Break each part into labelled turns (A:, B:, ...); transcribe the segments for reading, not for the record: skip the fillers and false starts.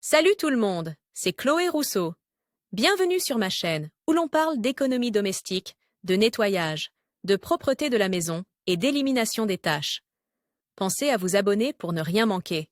A: Salut tout le monde, c'est Chloé Rousseau. Bienvenue sur ma chaîne où l'on parle d'économie domestique, de nettoyage, de propreté de la maison et d'élimination des tâches. Pensez à vous abonner pour ne rien manquer.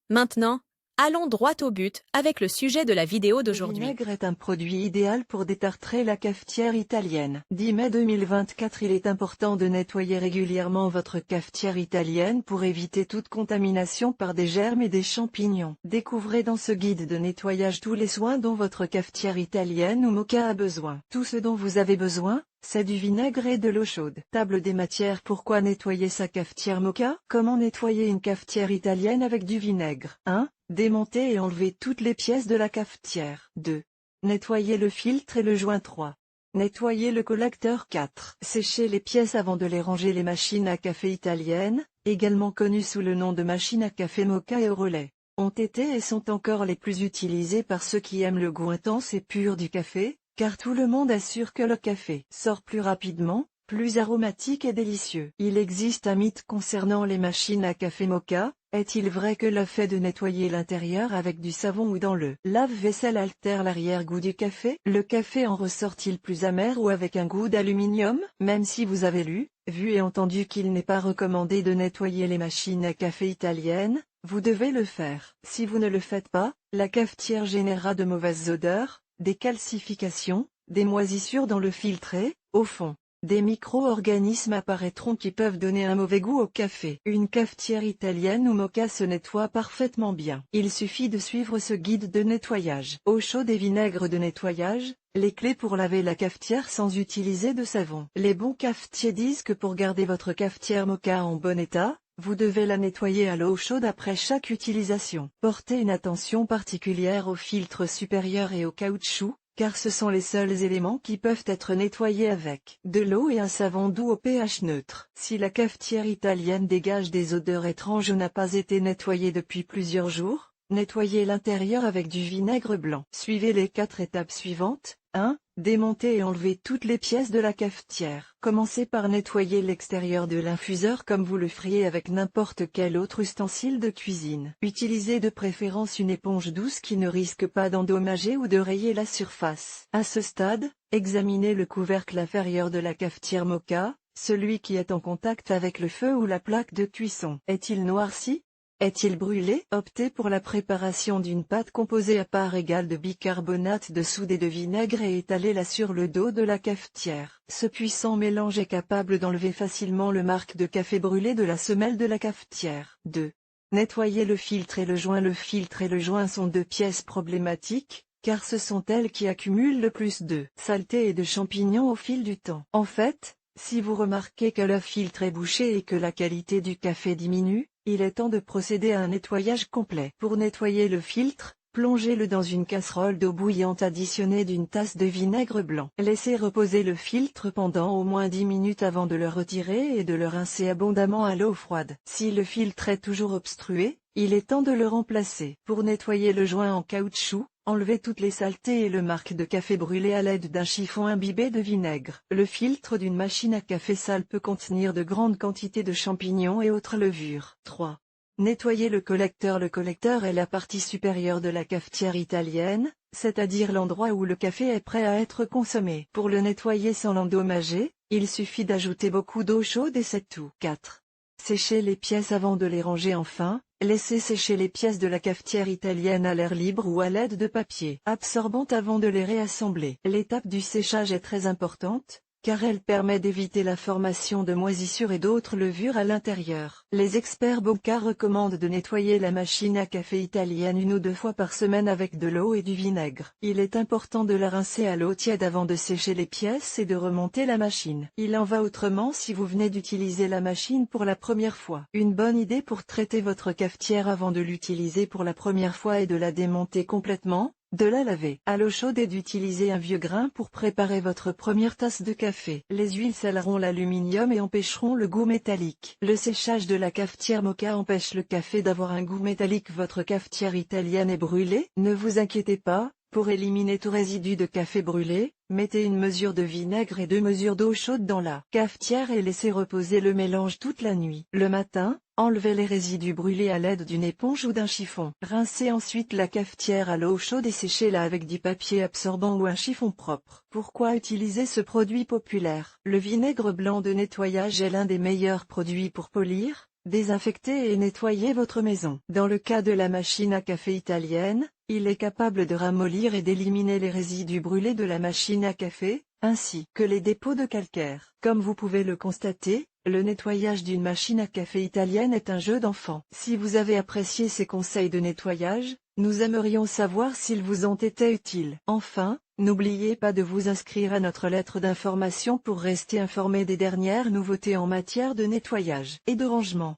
A: Maintenant, allons droit au but avec le sujet de la vidéo
B: Le
A: d'aujourd'hui.
B: vinaigre est un produit idéal pour détartrer la cafetière italienne. 10 mai 2024. Il est important de nettoyer régulièrement votre cafetière italienne pour éviter toute contamination par des germes et des champignons. Découvrez dans ce guide de nettoyage tous les soins dont votre cafetière italienne ou moka a besoin. Tout ce dont vous avez besoin, c'est du vinaigre et de l'eau chaude. Table des matières. Pourquoi nettoyer sa cafetière moka? Comment nettoyer une cafetière italienne avec du vinaigre? 1. Démonter et enlever toutes les pièces de la cafetière. 2. Nettoyer le filtre et le joint. 3. Nettoyer le collecteur. 4. Sécher les pièces avant de les ranger. Les machines à café italiennes, également connues sous le nom de machines à café moka et au relais, ont été et sont encore les plus utilisées par ceux qui aiment le goût intense et pur du café, car tout le monde assure que le café sort plus rapidement, plus aromatique et délicieux. Il existe un mythe concernant les machines à café moka. Est-il vrai que le fait de nettoyer l'intérieur avec du savon ou dans le lave-vaisselle altère l'arrière-goût du café? Le café en ressort-il plus amer ou avec un goût d'aluminium? Même si vous avez lu, vu et entendu qu'il n'est pas recommandé de nettoyer les machines à café italiennes, vous devez le faire. Si vous ne le faites pas, la cafetière générera de mauvaises odeurs, des calcifications, des moisissures dans le filtre et, au fond, des micro-organismes apparaîtront qui peuvent donner un mauvais goût au café. Une cafetière italienne ou moka se nettoie parfaitement bien. Il suffit de suivre ce guide de nettoyage. Eau chaude et vinaigre de nettoyage, les clés pour laver la cafetière sans utiliser de savon. Les bons cafetiers disent que pour garder votre cafetière moka en bon état, vous devez la nettoyer à l'eau chaude après chaque utilisation. Portez une attention particulière au filtre supérieur et au caoutchouc, car ce sont les seuls éléments qui peuvent être nettoyés avec de l'eau et un savon doux au pH neutre. Si la cafetière italienne dégage des odeurs étranges ou n'a pas été nettoyée depuis plusieurs jours, nettoyez l'intérieur avec du vinaigre blanc. Suivez les 4 étapes suivantes. 1. Démonter et enlever toutes les pièces de la cafetière. Commencez par nettoyer l'extérieur de l'infuseur comme vous le feriez avec n'importe quel autre ustensile de cuisine. Utilisez de préférence une éponge douce qui ne risque pas d'endommager ou de rayer la surface. À ce stade, examinez le couvercle inférieur de la cafetière moka, celui qui est en contact avec le feu ou la plaque de cuisson. Est-il noirci? Est-il brûlé? Optez pour la préparation d'une pâte composée à part égale de bicarbonate de soude et de vinaigre et étalez-la sur le dos de la cafetière. Ce puissant mélange est capable d'enlever facilement le marc de café brûlé de la semelle de la cafetière. 2. Nettoyez le filtre et le joint. Le filtre et le joint sont deux pièces problématiques, car ce sont elles qui accumulent le plus de saleté et de champignons au fil du temps. En fait, si vous remarquez que le filtre est bouché et que la qualité du café diminue, il est temps de procéder à un nettoyage complet. Pour nettoyer le filtre, plongez-le dans une casserole d'eau bouillante additionnée d'une tasse de vinaigre blanc. Laissez reposer le filtre pendant au moins 10 minutes avant de le retirer et de le rincer abondamment à l'eau froide. Si le filtre est toujours obstrué, il est temps de le remplacer. Pour nettoyer le joint en caoutchouc, enlevez toutes les saletés et le marc de café brûlé à l'aide d'un chiffon imbibé de vinaigre. Le filtre d'une machine à café sale peut contenir de grandes quantités de champignons et autres levures. 3. Nettoyez le collecteur. Le collecteur est la partie supérieure de la cafetière italienne, c'est-à-dire l'endroit où le café est prêt à être consommé. Pour le nettoyer sans l'endommager, il suffit d'ajouter beaucoup d'eau chaude et c'est tout. 4. Séchez les pièces avant de les ranger. Enfin, laissez sécher les pièces de la cafetière italienne à l'air libre ou à l'aide de papier absorbant avant de les réassembler. L'étape du séchage est très importante, car elle permet d'éviter la formation de moisissures et d'autres levures à l'intérieur. Les experts moka recommandent de nettoyer la machine à café italienne 1 ou 2 fois par semaine avec de l'eau et du vinaigre. Il est important de la rincer à l'eau tiède avant de sécher les pièces et de remonter la machine. Il en va autrement si vous venez d'utiliser la machine pour la première fois. Une bonne idée pour traiter votre cafetière avant de l'utiliser pour la première fois est de la démonter complètement, de la laver à l'eau chaude et d'utiliser un vieux grain pour préparer votre première tasse de café. Les huiles scelleront l'aluminium et empêcheront le goût métallique. Le séchage de la cafetière moka empêche le café d'avoir un goût métallique. Votre cafetière italienne est brûlée? Ne vous inquiétez pas, Pour éliminer tout résidu de café brûlé, mettez une mesure de vinaigre et 2 mesures d'eau chaude dans la cafetière et laissez reposer le mélange toute la nuit. Le matin, enlevez les résidus brûlés à l'aide d'une éponge ou d'un chiffon. Rincez ensuite la cafetière à l'eau chaude et séchez-la avec du papier absorbant ou un chiffon propre. Pourquoi utiliser ce produit populaire? Le vinaigre blanc de nettoyage est l'un des meilleurs produits pour polir, désinfecter et nettoyer votre maison. Dans le cas de la machine à café italienne, il est capable de ramollir et d'éliminer les résidus brûlés de la machine à café, ainsi que les dépôts de calcaire. Comme vous pouvez le constater, le nettoyage d'une machine à café italienne est un jeu d'enfant. Si vous avez apprécié ces conseils de nettoyage, nous aimerions savoir s'ils vous ont été utiles. Enfin, n'oubliez pas de vous inscrire à notre lettre d'information pour rester informé des dernières nouveautés en matière de nettoyage et de rangement.